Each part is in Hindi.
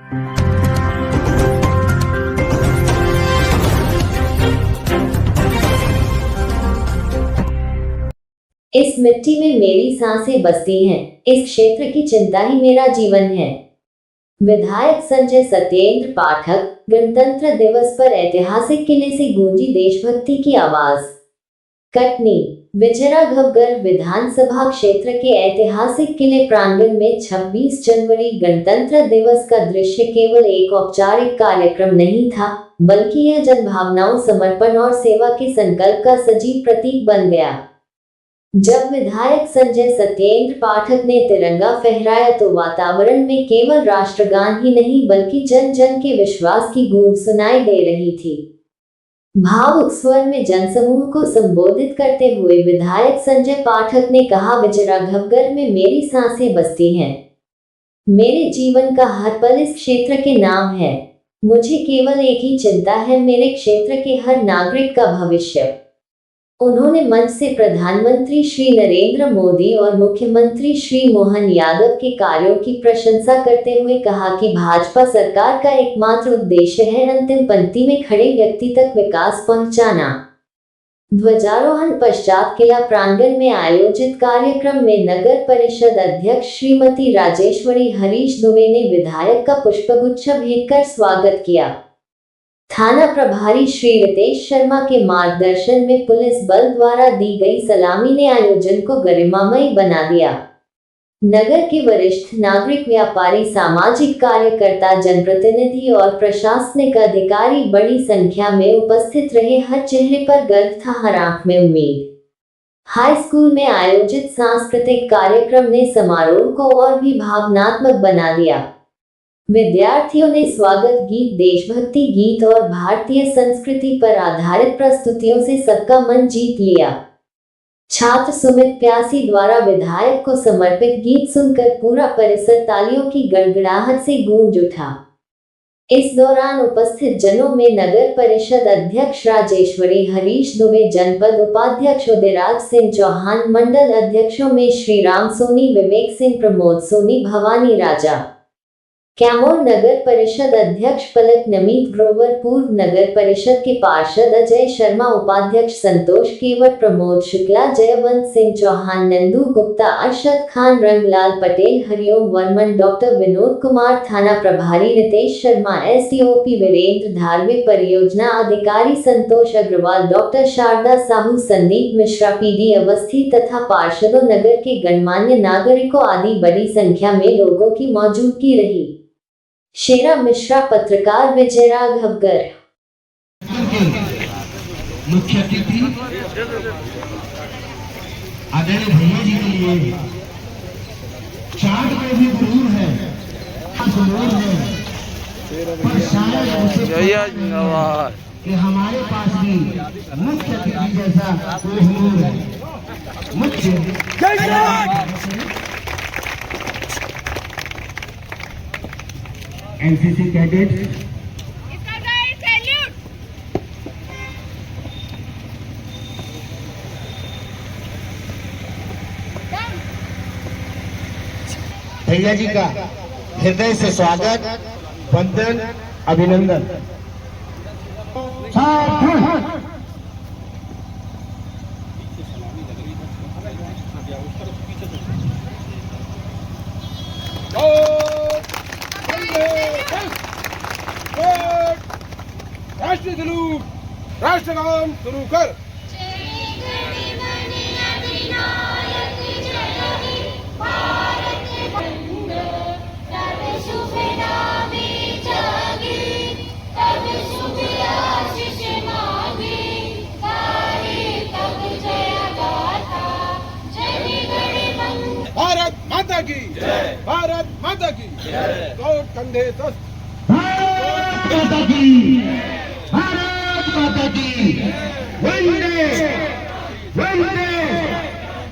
इस मिट्टी में मेरी सांसें बसती हैं, इस क्षेत्र की चिंता ही मेरा जीवन है। विधायक संजय सत्येंद्र पाठक। गणतंत्र दिवस पर ऐतिहासिक किले से गूंजी देशभक्ति की आवाज। कटनी। विजयराघवगढ़ विधानसभा क्षेत्र के ऐतिहासिक किले प्रांगण में 26 जनवरी गणतंत्र दिवस का दृश्य केवल एक औपचारिक कार्यक्रम नहीं था, बल्कि यह जनभावनाओं, समर्पण और सेवा के संकल्प का सजीव प्रतीक बन गया। जब विधायक संजय सत्येंद्र पाठक ने तिरंगा फहराया तो वातावरण में केवल राष्ट्रगान ही नहीं बल्कि जन जन के विश्वास की गूंज सुनाई दे रही थी। भावुक स्वर में जनसमूह को संबोधित करते हुए विधायक संजय पाठक ने कहा, विजयराघवगढ़ में मेरी सांसें बसती हैं। मेरे जीवन का हर पल इस क्षेत्र के नाम है। मुझे केवल एक ही चिंता है, मेरे क्षेत्र के हर नागरिक का भविष्य। उन्होंने मंच से प्रधानमंत्री श्री नरेंद्र मोदी और मुख्यमंत्री श्री मोहन यादव के कार्यों की प्रशंसा करते हुए कहा कि भाजपा सरकार का एकमात्र उद्देश्य है अंतिम पंक्ति में खड़े व्यक्ति तक विकास पहुंचाना। ध्वजारोहण पश्चात किला प्रांगण में आयोजित कार्यक्रम में नगर परिषद अध्यक्ष श्रीमती राजेश्वरी हरीश दुबे ने विधायक का पुष्पगुच्छ भेंट कर स्वागत किया। थाना प्रभारी श्री रितेश शर्मा के मार्गदर्शन में पुलिस बल द्वारा दी गई सलामी ने आयोजन को गरिमामयी बना दिया। नगर के वरिष्ठ नागरिक, व्यापारी, सामाजिक कार्यकर्ता, जनप्रतिनिधि और प्रशासनिक अधिकारी बड़ी संख्या में उपस्थित रहे। हर चेहरे पर गर्व था, हर आंख में उम्मीद। हाई स्कूल में आयोजित सांस्कृतिक कार्यक्रम ने समारोह को और भी भावनात्मक बना दिया। विद्यार्थियों ने स्वागत गीत, देशभक्ति गीत और भारतीय संस्कृति पर आधारित प्रस्तुतियों से सबका मन जीत लिया। छात्र सुमित प्यासी द्वारा विधायक को समर्पित गीत सुनकर पूरा परिसर तालियों की गड़गड़ाहट से गूंज उठा। इस दौरान उपस्थित जनों में नगर परिषद अध्यक्ष राजेश्वरी हरीश दुबे, जनपद उपाध्यक्ष उदयराज सिंह चौहान, मंडल अध्यक्षों में श्री राम सोनी, विवेक सिंह, प्रमोद सोनी, भवानी राजा, कैमूर नगर परिषद अध्यक्ष पलक नमीत ग्रोवर, पूर्व नगर परिषद के पार्षद अजय शर्मा, उपाध्यक्ष संतोष केवट, प्रमोद शुक्ला, जयवंत सिंह चौहान, नंदू गुप्ता, अरशद खान, रंगलाल पटेल, हरिओम वर्मन, डॉक्टर विनोद कुमार, थाना प्रभारी रितेश शर्मा, एसडीओपी वीरेंद्र धारवे, परियोजना अधिकारी संतोष अग्रवाल, डॉक्टर शारदा साहू, संदीप मिश्रा, पीडी अवस्थी तथा पार्षदों, नगर के गणमान्य नागरिकों आदि बड़ी संख्या में लोगों की मौजूदगी रही। शेरा मिश्रा, पत्रकार, विजयराघवगढ़। मुख्य अतिथि आदरणीय भैया जी के लिए चार्ट में भी गुरूर है, पर शायद कि हमारे पास भी मुख्य अतिथि जैसा कोई हुनूर है। मुख्य एनसीसी कैडेट, भैया जी का हृदय से स्वागत, वंदन, अभिनंदन। राष्ट्रगान शुरू कर। भारत माता की जय, भारत माता की जय। कोट कंधे दस्त, भारत माता की, भारत माता की, वंदे वंदे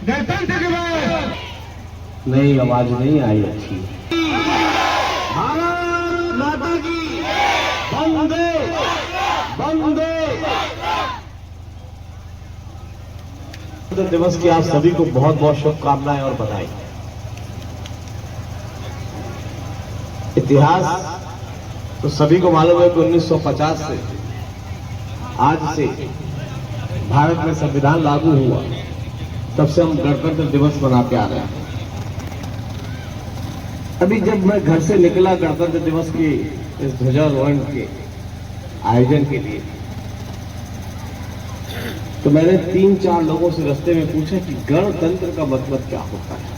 गणतंत्र दिवस। नई आवाज नहीं आई अच्छी। भारत माता की वंदे वंदे। दिवस की आप सभी को बहुत बहुत शुभकामनाएं और बधाई। इतिहास तो सभी को मालूम है कि 1950 से आज से भारत में संविधान लागू हुआ, तब से हम गणतंत्र दिवस मनाते आ रहे हैं। अभी जब मैं घर से निकला गणतंत्र दिवस के इस ध्वजारोहण के आयोजन के लिए, तो मैंने 3-4 लोगों से रास्ते में पूछा कि गणतंत्र का मतलब क्या होता है।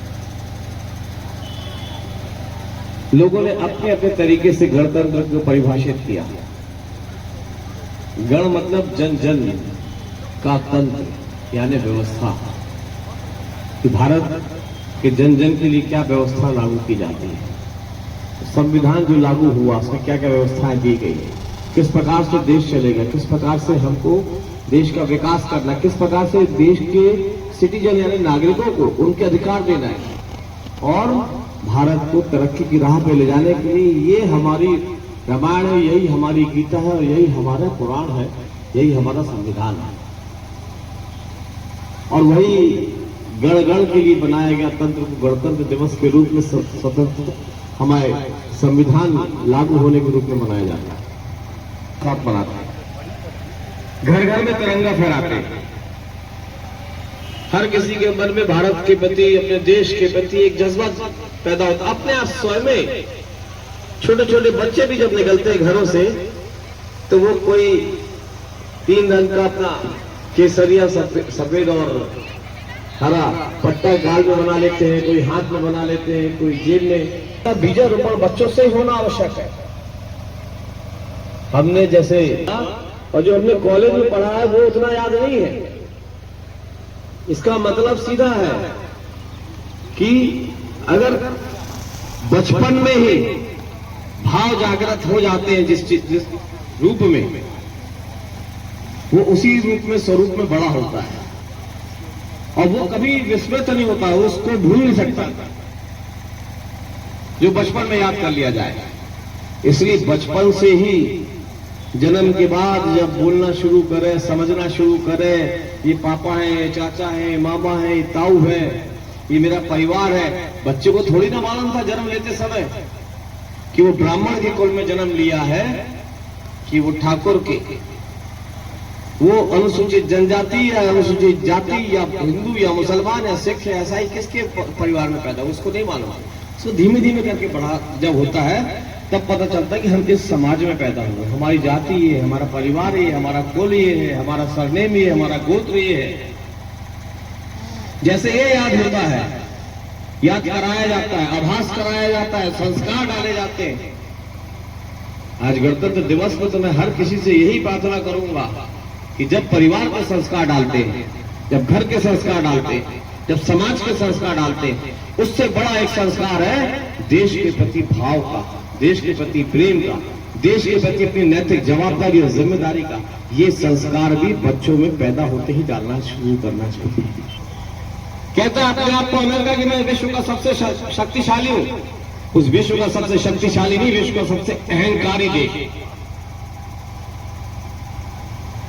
लोगों ने अपने अपने तरीके से गणतंत्र को परिभाषित किया। गण मतलब जन जन का तंत्र, यानी व्यवस्था, कि भारत के जन जन के लिए क्या व्यवस्था लागू की जाती है। संविधान जो लागू हुआ उसमें क्या क्या व्यवस्थाएं दी गई है, किस प्रकार से देश चलेगा, किस प्रकार से हमको देश का विकास करना, किस प्रकार से देश के सिटीजन यानी नागरिकों को उनके अधिकार देना है और भारत को तरक्की की राह पे ले जाने के लिए ये हमारी रामायण है, यही हमारी गीता है और यही हमारा पुराण है, यही हमारा संविधान है। और वही गण गण के लिए बनाया गया तंत्र को गणतंत्र दिवस के रूप में स्वतंत्र हमारे संविधान लागू होने के रूप में मनाया जाता है। साथ मनाते हैं, घर घर में तिरंगा फहराते हैं। हर किसी के मन में भारत के प्रति, अपने देश के प्रति एक जज्बा पैदा होता। अपने आप स्वयं में छोटे छोटे बच्चे भी जब निकलते हैं घरों से, तो वो कोई 3 रंग का अपना केसरिया सफेद और हरा पट्टा गाल में बना लेते हैं, कोई हाथ में बना लेते हैं, कोई जेब में। बीजारोपण बच्चों से ही होना आवश्यक है। हमने जैसे और जो हमने कॉलेज में पढ़ा है वो उतना याद नहीं है। इसका मतलब सीधा है कि अगर बचपन में ही भाव जागृत हो जाते हैं जिस रूप में, वो उसी रूप में स्वरूप में बड़ा होता है और वो कभी विस्मृत नहीं होता, उसको भूल नहीं सकता जो बचपन में याद कर लिया जाए। इसलिए बचपन से ही जन्म के बाद जब बोलना शुरू करे, समझना शुरू करे, ये पापा है, ये चाचा है, मामा है, ये ताऊ है, ये मेरा परिवार है। बच्चे को थोड़ी ना मालूम था जन्म लेते समय कि वो ब्राह्मण के कुल में जन्म लिया है, कि वो ठाकुर के, वो अनुसूचित जनजाति या अनुसूचित जाति या हिंदू या मुसलमान या सिख या ईसाई किसके परिवार में पैदा, उसको नहीं मालूम। उसको धीमे धीमे करके बड़ा जब होता है तब पता चलता है कि हम किस समाज में पैदा हुए, हमारी जाति ये है, हमारा परिवार ये है, हमारा कुल ये है, हमारा सरनेम ये है, हमारा गोत्र ये है। जैसे ये याद होता है, याद कराया जाता है, आभास कराया जाता है, संस्कार डाले जाते हैं। आज गणतंत्र दिवस में तो मैं हर किसी से यही प्रार्थना करूंगा कि जब परिवार के संस्कार डालते हैं, जब घर के संस्कार डालते हैं, जब समाज के संस्कार डालते हैं, उससे बड़ा एक संस्कार है देश के प्रति भाव का, देश के प्रति प्रेम का, देश के प्रति अपनी नैतिक जवाबदारी और जिम्मेदारी का। ये संस्कार भी बच्चों में पैदा होते ही डालना शुरू करना चाहिए। कहता है अपने आप को अमेरिका कि मैं विश्व का सबसे शक्तिशाली हूं। उस विश्व का सबसे शक्तिशाली नहीं, विश्व का सबसे अहंकारी देश।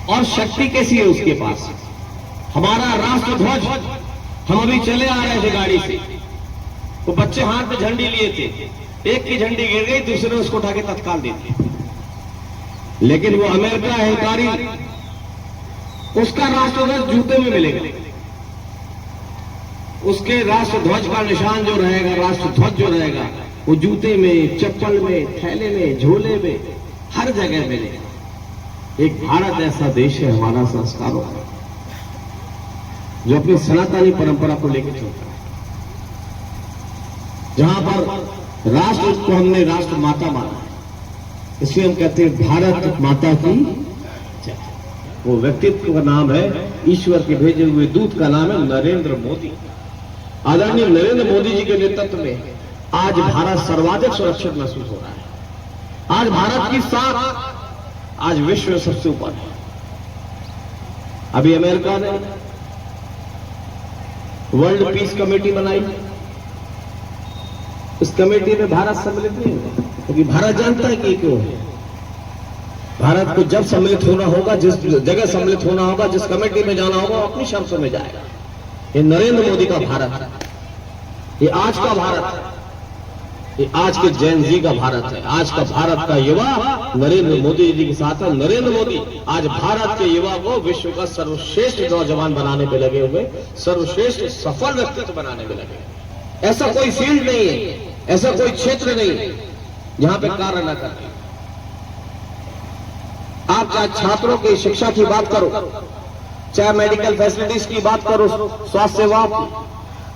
और शक्ति कैसी है उसके पास? हमारा राष्ट्र ध्वज, हम अभी चले आ रहे थे गाड़ी से, तो बच्चे हाथ में झंडी लिए थे, एक की झंडी गिर गई, दूसरे ने उसको उठा के तत्काल दे दी। लेकिन वो अमेरिका अहंकारी, उसका राष्ट्रध्वज जूते में मिलेगा, उसके राष्ट्र ध्वज का निशान जो रहेगा, राष्ट्र ध्वज जो रहेगा, वो जूते में, चप्पल में, थैले में, झोले में, हर जगह मिलेगा। एक भारत ऐसा देश है हमारा संस्कारों का, जो अपनी सनातनी परंपरा को लेकर चलता है, जहां पर राष्ट्र को हमने राष्ट्र माता माना, इसलिए हम कहते हैं भारत माता की जय। वो व्यक्तित्व का नाम है, ईश्वर के भेजे हुए दूत का नाम है नरेंद्र मोदी। आदरणीय नरेंद्र मोदी जी के नेतृत्व में आज भारत सर्वाधिक सुरक्षित महसूस हो रहा है। आज भारत की साख आज विश्व में सबसे ऊपर है। अभी अमेरिका ने वर्ल्ड पीस कमेटी बनाई, इस कमेटी में भारत सम्मिलित नहीं होगा, क्योंकि भारत जानता है कि क्यों है। भारत को जब सम्मिलित होना होगा, जिस जगह सम्मिलित होना होगा, जिस कमेटी में जाना होगा, अपनी शर्तों में जाएगा। ये नरेंद्र मोदी का भारत है, ये आज का भारत है। ये आज के जैन जी का भारत है। आज का भारत का युवा नरेंद्र मोदी जी के साथ है। नरेंद्र मोदी आज भारत के युवा को विश्व का सर्वश्रेष्ठ नौजवान बनाने पे लगे हुए, सर्वश्रेष्ठ सफल व्यक्तित्व बनाने में लगे। ऐसा कोई फील्ड नहीं है, ऐसा कोई क्षेत्र नहीं है जहां पे कार्य न करें। आप चाहे छात्रों की शिक्षा की बात करो, चाहे मेडिकल फैसिलिटीज की बात करो, स्वास्थ्य सेवाओं की,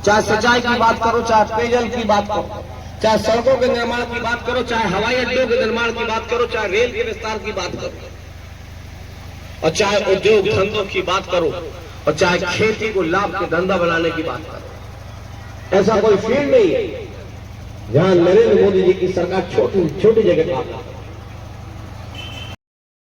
चाहे सिंचाई की बात करो, चाहे पेयजल की बात करो, चाहे सड़कों के निर्माण की बात करो, चाहे हवाई अड्डों के निर्माण की बात करो, चाहे रेल के विस्तार की बात करो, और चाहे उद्योग धंधों की बात करो, और चाहे खेती को लाभ के धंधा बनाने की बात करो। ऐसा कोई फील्ड नहीं है जहां नरेंद्र मोदी जी की सरकार छोटी छोटी जगह काम